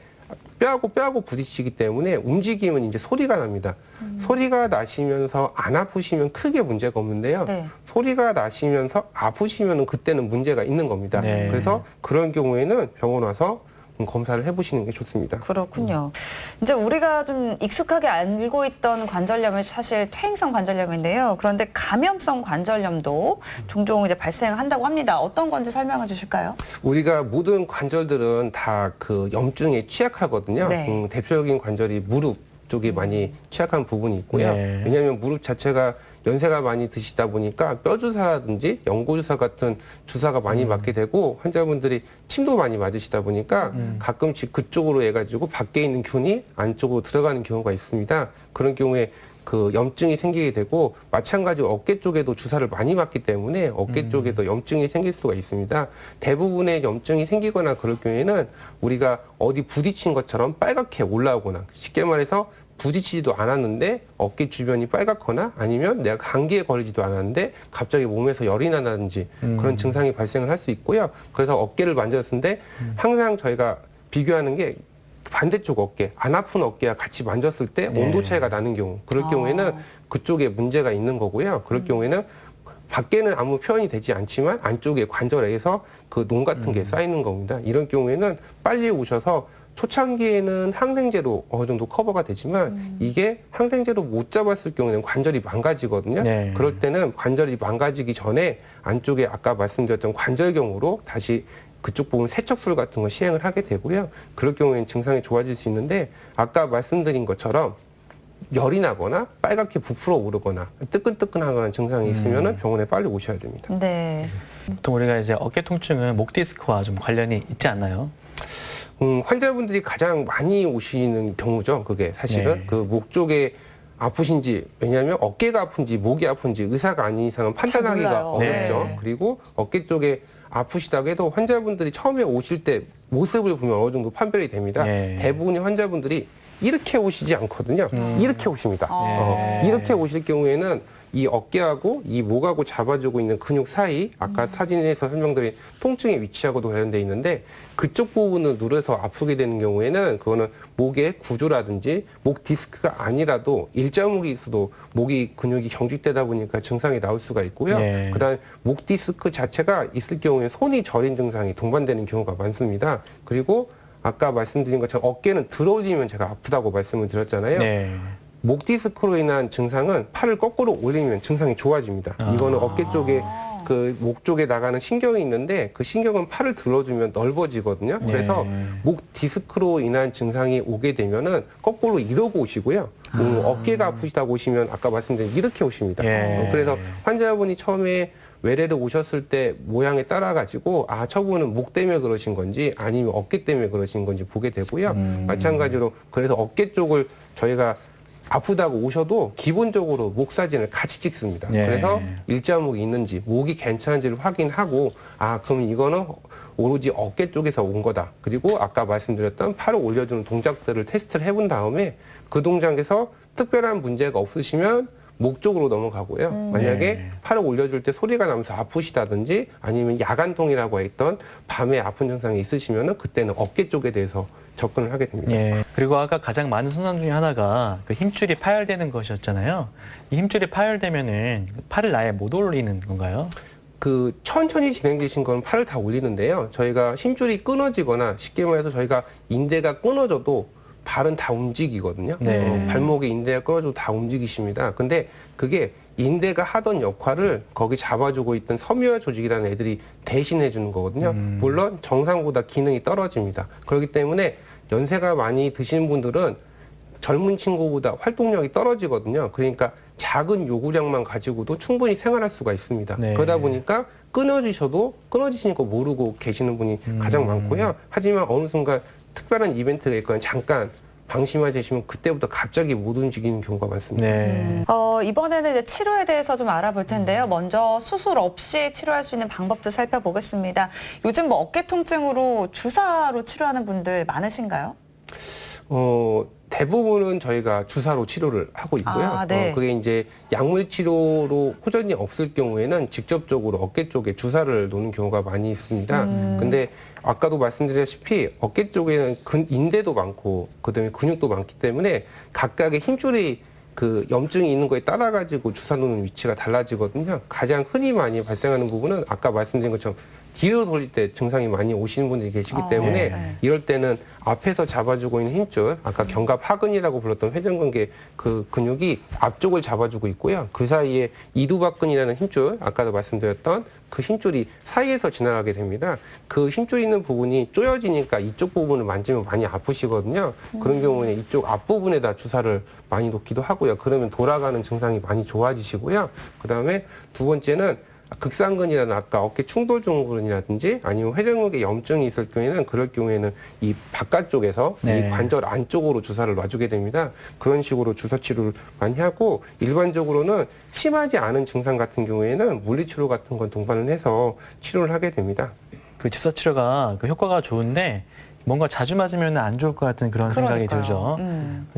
뼈하고 부딪히기 때문에 움직이면 이제 소리가 납니다. 소리가 나시면서 안 아프시면 크게 문제가 없는데요. 네. 소리가 나시면서 아프시면 그때는 문제가 있는 겁니다. 네. 그래서 그런 경우에는 병원 와서 검사를 해보시는 게 좋습니다. 그렇군요. 이제 우리가 좀 익숙하게 알고 있던 관절염은 사실 퇴행성 관절염인데요. 그런데 감염성 관절염도 종종 이제 발생한다고 합니다. 어떤 건지 설명해 주실까요? 우리가 모든 관절들은 다 그 염증에 취약하거든요. 네. 대표적인 관절이 무릎 쪽이 많이 취약한 부분이 있고요. 네. 왜냐하면 무릎 자체가 연세가 많이 드시다 보니까 뼈 주사라든지 연고 주사 같은 주사가 많이 맞게 되고 환자분들이 침도 많이 맞으시다 보니까 가끔씩 그쪽으로 해가지고 밖에 있는 균이 안쪽으로 들어가는 경우가 있습니다. 그런 경우에 그 염증이 생기게 되고 마찬가지로 어깨 쪽에도 주사를 많이 맞기 때문에 어깨 쪽에도 염증이 생길 수가 있습니다. 대부분의 염증이 생기거나 그럴 경우에는 우리가 어디 부딪힌 것처럼 빨갛게 올라오거나 쉽게 말해서 부딪히지도 않았는데 어깨 주변이 빨갛거나 아니면 내가 감기에 걸리지도 않았는데 갑자기 몸에서 열이 나다든지 그런 증상이 발생을 할 수 있고요. 그래서 어깨를 만졌을 때 항상 저희가 비교하는 게 반대쪽 어깨, 안 아픈 어깨와 같이 만졌을 때 네. 온도 차이가 나는 경우, 그럴 경우에는 그쪽에 문제가 있는 거고요. 그럴 경우에는 밖에는 아무 표현이 되지 않지만 안쪽에 관절에서 그 농 같은 게 쌓이는 겁니다. 이런 경우에는 빨리 오셔서 초창기에는 항생제로 어느 정도 커버가 되지만 이게 항생제로 못 잡았을 경우에는 관절이 망가지거든요. 네. 그럴 때는 관절이 망가지기 전에 안쪽에 아까 말씀드렸던 관절경으로 다시 그쪽 부분 세척술 같은 거 시행을 하게 되고요. 그럴 경우에는 증상이 좋아질 수 있는데 아까 말씀드린 것처럼 열이 나거나 빨갛게 부풀어 오르거나 뜨끈뜨끈하거나 증상이 있으면 병원에 빨리 오셔야 됩니다. 네. 보통 우리가 이제 어깨 통증은 목 디스크와 좀 관련이 있지 않나요? 환자분들이 가장 많이 오시는 경우죠. 그게 사실은 네. 그 목 쪽에 아프신지, 왜냐하면 어깨가 아픈지 목이 아픈지 의사가 아닌 이상은 판단하기가 몰라요. 어렵죠. 네. 그리고 어깨 쪽에 아프시다고 해도 환자분들이 처음에 오실 때 모습을 보면 어느 정도 판별이 됩니다. 네. 대부분의 환자분들이 이렇게 오시지 않거든요. 이렇게 오십니다. 네. 이렇게 오실 경우에는 이 어깨하고 이 목하고 잡아주고 있는 근육 사이, 아까 사진에서 설명드린 통증의 위치하고도 관련돼 있는데 그쪽 부분을 누려서 아프게 되는 경우에는 그거는 목의 구조라든지 목 디스크가 아니라도 일자목이 있어도 목이 근육이 경직되다 보니까 증상이 나올 수가 있고요. 네. 그다음에 목 디스크 자체가 있을 경우에 손이 저린 증상이 동반되는 경우가 많습니다. 그리고 아까 말씀드린 것처럼 어깨는 들어올리면 제가 아프다고 말씀을 드렸잖아요. 네. 목 디스크로 인한 증상은 팔을 거꾸로 올리면 증상이 좋아집니다. 이거는 어깨 쪽에 그 목 쪽에 나가는 신경이 있는데 그 신경은 팔을 들어주면 넓어지거든요. 그래서 목 디스크로 인한 증상이 오게 되면은 거꾸로 이러고 오시고요. 어깨가 아프시다고 오시면 아까 말씀드린 이렇게 오십니다. 예. 그래서 환자분이 처음에 외래를 오셨을 때 모양에 따라 가지고 아 저분은 목 때문에 그러신 건지 아니면 어깨 때문에 그러신 건지 보게 되고요. 마찬가지로 그래서 어깨 쪽을 저희가 아프다고 오셔도 기본적으로 목 사진을 같이 찍습니다. 예. 그래서 일자목이 있는지 목이 괜찮은지를 확인하고 아 그럼 이거는 오로지 어깨 쪽에서 온 거다. 그리고 아까 말씀드렸던 팔을 올려주는 동작들을 테스트를 해본 다음에 그 동작에서 특별한 문제가 없으시면 목 쪽으로 넘어가고요. 만약에 네. 팔을 올려줄 때 소리가 나면서 아프시다든지 아니면 야간통이라고 했던 밤에 아픈 증상이 있으시면은 그때는 어깨 쪽에 대해서 접근을 하게 됩니다. 예. 그리고 아까 가장 많은 손상 중에 하나가 그 힘줄이 파열되는 것이었잖아요. 이 힘줄이 파열되면은 팔을 아예 못 올리는 건가요? 그 천천히 진행되신 건 팔을 다 올리는데요. 저희가 힘줄이 끊어지거나 쉽게 말해서 저희가 인대가 끊어져도 발은 다 움직이거든요. 네. 발목에 인대가 끊어져도 다 움직이십니다. 근데 그게 인대가 하던 역할을 거기 잡아주고 있던 섬유화 조직이라는 애들이 대신해 주는 거거든요. 물론 정상보다 기능이 떨어집니다. 그렇기 때문에 연세가 많이 드시는 분들은 젊은 친구보다 활동력이 떨어지거든요. 그러니까 작은 요구량만 가지고도 충분히 생활할 수가 있습니다. 네. 그러다 보니까 끊어지시니까 모르고 계시는 분이 가장 많고요. 하지만 어느 순간 특별한 이벤트가 있거나 잠깐 방심하시면 그때부터 갑자기 못 움직이는 경우가 많습니다. 네. 이번에는 이제 치료에 대해서 좀 알아볼 텐데요. 먼저 수술 없이 치료할 수 있는 방법도 살펴보겠습니다. 요즘 뭐 어깨 통증으로 주사로 치료하는 분들 많으신가요? 대부분은 저희가 주사로 치료를 하고 있고요. 아, 네. 그게 이제 약물 치료로 호전이 없을 경우에는 직접적으로 어깨 쪽에 주사를 놓는 경우가 많이 있습니다. 근데 아까도 말씀드렸다시피 어깨 쪽에는 인대도 많고 그다음에 근육도 많기 때문에 각각의 힘줄이 그 염증이 있는 거에 따라 가지고 주사 놓는 위치가 달라지거든요. 가장 흔히 많이 발생하는 부분은 아까 말씀드린 것처럼 뒤로 돌릴 때 증상이 많이 오시는 분들이 계시기 때문에 네. 이럴 때는 앞에서 잡아주고 있는 힘줄, 아까 견갑하근이라고 불렀던 회전근개 그 근육이 앞쪽을 잡아주고 있고요. 그 사이에 이두박근이라는 힘줄, 아까도 말씀드렸던 그 힘줄이 사이에서 지나가게 됩니다. 그 힘줄 있는 부분이 쪼여지니까 이쪽 부분을 만지면 많이 아프시거든요. 그런 경우에는 이쪽 앞부분에다 주사를 많이 놓기도 하고요. 그러면 돌아가는 증상이 많이 좋아지시고요. 그 다음에 두 번째는 극상근이라는 아까 어깨 충돌 증후군이라든지 아니면 회전근개 염증이 있을 경우에는 그럴 경우에는 이 바깥쪽에서 네. 이 관절 안쪽으로 주사를 놔주게 됩니다. 그런 식으로 주사 치료를 많이 하고 일반적으로는 심하지 않은 증상 같은 경우에는 물리치료 같은 건 동반을 해서 치료를 하게 됩니다. 그 주사 치료가 그 효과가 좋은데 뭔가 자주 맞으면 안 좋을 것 같은 그런 생각이 그러니까요. 들죠.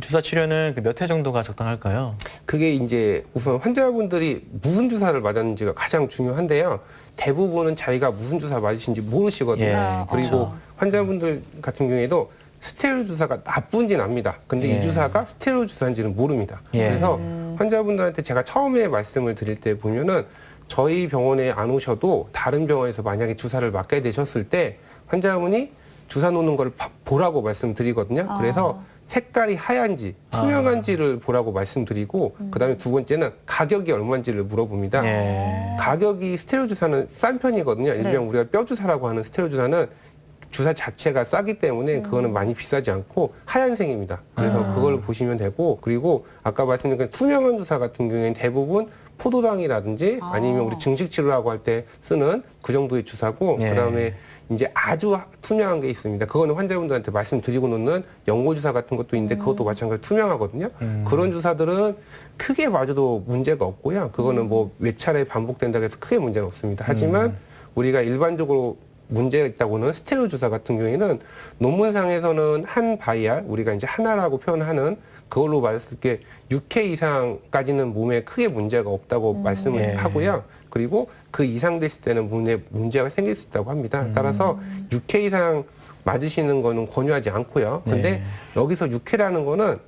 주사 치료는 그 몇 회 정도가 적당할까요? 그게 이제 우선 환자분들이 무슨 주사를 맞았는지가 가장 중요한데요. 대부분은 자기가 무슨 주사 맞으신지 모르시거든요. 예, 아, 그리고 그렇죠. 환자분들 같은 경우에도 스테로이드 주사가 나쁜지는 압니다. 근데 예. 이 주사가 스테로이드 주사인지는 모릅니다. 예. 그래서 환자분들한테 제가 처음에 말씀을 드릴 때 보면은 저희 병원에 안 오셔도 다른 병원에서 만약에 주사를 맞게 되셨을 때 환자분이 주사 놓는 걸 보라고 말씀드리거든요. 그래서 색깔이 하얀지 투명한지를 보라고 말씀드리고 그다음에 두 번째는 가격이 얼마인지를 물어봅니다. 예. 가격이 스테로이드 주사는 싼 편이거든요. 일명 네. 우리가 뼈 주사라고 하는 스테로이드 주사는 주사 자체가 싸기 때문에 그거는 많이 비싸지 않고 하얀색입니다. 그래서 그걸 보시면 되고, 그리고 아까 말씀드린 투명한 주사 같은 경우에는 대부분 포도당이라든지 아니면 우리 증식 치료라고 할 때 쓰는 그 정도의 주사고, 예. 그다음에 이제 아주 투명한 게 있습니다. 그거는 환자분들한테 말씀드리고 놓는 연고 주사 같은 것도 있는데 그것도 마찬가지로 투명하거든요. 그런 주사들은 크게 맞아도 문제가 없고요. 그거는 뭐 몇 차례 반복된다고 해서 크게 문제는 없습니다. 하지만 우리가 일반적으로 문제가 있다고는 스테로이드 주사 같은 경우에는 논문상에서는 한 바이알, 우리가 이제 하나라고 표현하는 그걸로 맞았을 때 6회 이상까지는 몸에 크게 문제가 없다고 말씀을 예. 하고요. 그리고 그 이상 됐을 때는 몸에 문제가 생길 수 있다고 합니다. 따라서 6회 이상 맞으시는 거는 권유하지 않고요. 근데 네. 여기서 6회라는 거는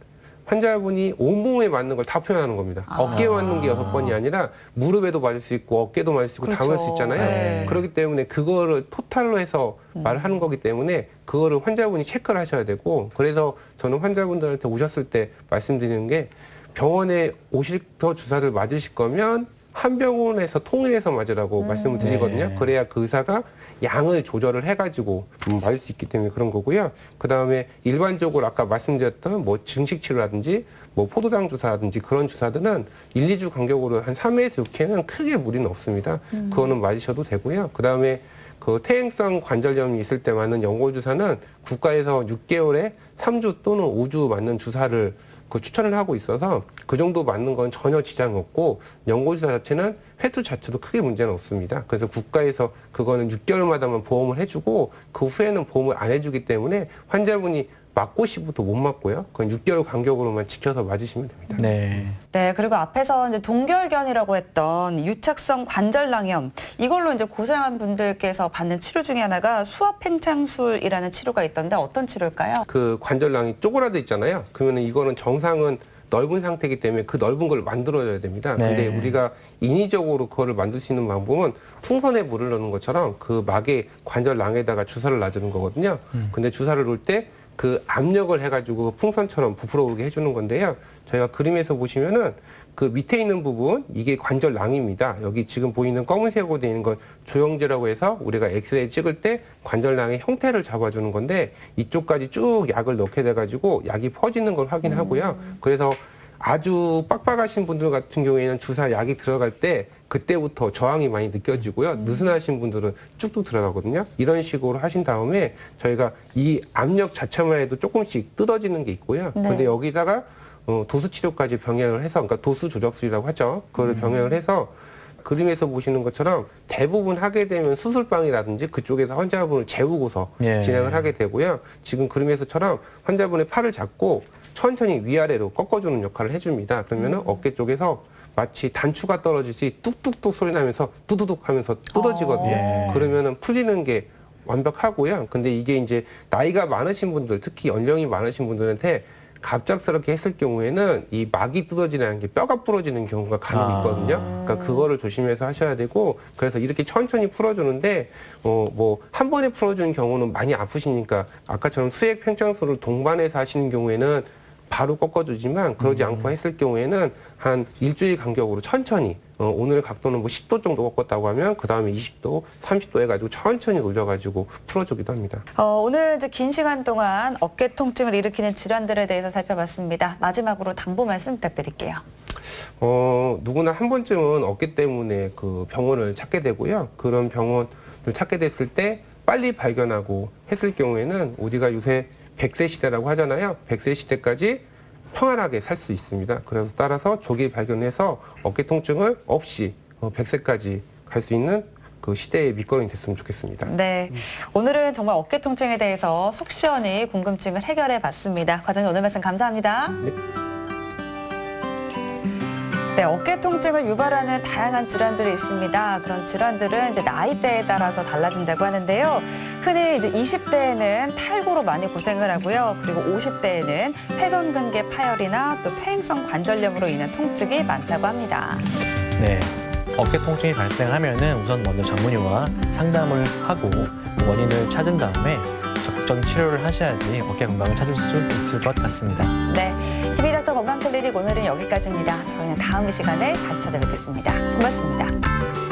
환자분이 온몸에 맞는 걸 다 표현하는 겁니다. 어깨에 맞는 게 6번이 아니라 무릎에도 맞을 수 있고 어깨도 맞을 수 있고 다 맞을 수 있잖아요. 네. 그렇기 때문에 그거를 토탈로 해서 말을 하는 거기 때문에 그거를 환자분이 체크를 하셔야 되고, 그래서 저는 환자분들한테 오셨을 때 말씀드리는 게 병원에 오실 더 주사를 맞으실 거면 한 병원에서 통일해서 맞으라고 말씀을 드리거든요. 네. 그래야 그 의사가 양을 조절을 해가지고 맞을 수 있기 때문에 그런 거고요. 그 다음에 일반적으로 아까 말씀드렸던 뭐 증식치료라든지 뭐 포도당 주사라든지 그런 주사들은 1, 2주 간격으로 한 3회에서 6회는 크게 무리는 없습니다. 그거는 맞으셔도 되고요. 그 다음에 그 퇴행성 관절염이 있을 때 맞는 연고 주사는 국가에서 6개월에 3주 또는 5주 맞는 주사를 추천을 하고 있어서 그 정도 맞는 건 전혀 지장이 없고, 연고주사 자체는 횟수 자체도 크게 문제는 없습니다. 그래서 국가에서 그거는 6개월마다만 보험을 해주고 그 후에는 보험을 안 해주기 때문에 환자분이 맞고 싶어도 못 맞고요. 그건 6개월 간격으로만 지켜서 맞으시면 됩니다. 네. 네, 그리고 앞에서 이제 동결견이라고 했던 유착성 관절낭염, 이걸로 이제 고생한 분들께서 받는 치료 중에 하나가 수압팽창술이라는 치료가 있던데 어떤 치료일까요? 그 관절낭이 쪼그라져 있잖아요. 그러면 이거는 정상은 넓은 상태이기 때문에 그 넓은 걸 만들어줘야 됩니다. 네. 근데 우리가 인위적으로 그거를 만들 수 있는 방법은 풍선에 물을 넣는 것처럼 그 막에 관절낭에다가 주사를 놔주는 거거든요. 근데 주사를 놓을 때 그 압력을 해가지고 풍선처럼 부풀어 오게 해주는 건데요. 저희가 그림에서 보시면은 그 밑에 있는 부분, 이게 관절낭입니다. 여기 지금 보이는 검은색으로 되어 있는 건 조영제라고 해서 우리가 엑스레이 찍을 때 관절낭의 형태를 잡아주는 건데, 이쪽까지 쭉 약을 넣게 돼가지고 약이 퍼지는 걸 확인하고요. 그래서 아주 빡빡하신 분들 같은 경우에는 주사 약이 들어갈 때 그때부터 저항이 많이 느껴지고요. 느슨하신 분들은 쭉쭉 들어가거든요. 이런 식으로 하신 다음에 저희가 이 압력 자체만 해도 조금씩 뜯어지는 게 있고요. 네. 근데 여기다가 도수 치료까지 병행을 해서, 그러니까 도수 조절술이라고 하죠. 그거를 병행을 해서 그림에서 보시는 것처럼 대부분 하게 되면 수술방이라든지 그쪽에서 환자분을 재우고서 예. 진행을 하게 되고요. 지금 그림에서처럼 환자분의 팔을 잡고 천천히 위아래로 꺾어주는 역할을 해줍니다. 그러면은 어깨 쪽에서 마치 단추가 떨어지듯이 뚝뚝뚝 소리 나면서 두두둑 하면서 뜯어지거든요. 예. 그러면은 풀리는 게 완벽하고요. 근데 이게 이제 나이가 많으신 분들, 특히 연령이 많으신 분들한테 갑작스럽게 했을 경우에는 이 막이 뜯어지는 게 뼈가 부러지는 경우가 간혹 있거든요. 그러니까 그거를 조심해서 하셔야 되고, 그래서 이렇게 천천히 풀어주는데 뭐 한 번에 풀어주는 경우는 많이 아프시니까 아까처럼 수액 팽창술을 동반해서 하시는 경우에는 바로 꺾어주지만, 그러지 않고 했을 경우에는 한 일주일 간격으로 천천히 오늘 각도는 뭐 10도 정도 꺾었다고 하면 그 다음에 20도, 30도 해가지고 천천히 올려가지고 풀어주기도 합니다. 오늘 이제 긴 시간 동안 어깨 통증을 일으키는 질환들에 대해서 살펴봤습니다. 마지막으로 당부 말씀 부탁드릴게요. 누구나 한 번쯤은 어깨 때문에 그 병원을 찾게 되고요. 그런 병원을 찾게 됐을 때 빨리 발견하고 했을 경우에는 우리가 요새 100세 시대라고 하잖아요. 100세 시대까지 평안하게 살 수 있습니다. 그래서 따라서 조기 발견해서 어깨 통증을 없이 100세까지 갈 수 있는 그 시대의 밑거름이 됐으면 좋겠습니다. 네, 오늘은 정말 어깨 통증에 대해서 속 시원히 궁금증을 해결해 봤습니다. 과장님 오늘 말씀 감사합니다. 네. 네, 어깨 통증을 유발하는 다양한 질환들이 있습니다. 그런 질환들은 이제 나이대에 따라서 달라진다고 하는데요. 흔히 이제 20대에는 탈구로 많이 고생을 하고요. 그리고 50대에는 회전근개 파열이나 또 퇴행성 관절염으로 인한 통증이 많다고 합니다. 네, 어깨 통증이 발생하면은 우선 먼저 전문의와 상담을 하고 원인을 찾은 다음에 적극적인 치료를 하셔야지 어깨 건강을 찾을 수 있을 것 같습니다. 네, TV닥터 건강클리닉 오늘은 여기까지입니다. 저희는 다음 시간에 다시 찾아뵙겠습니다. 고맙습니다.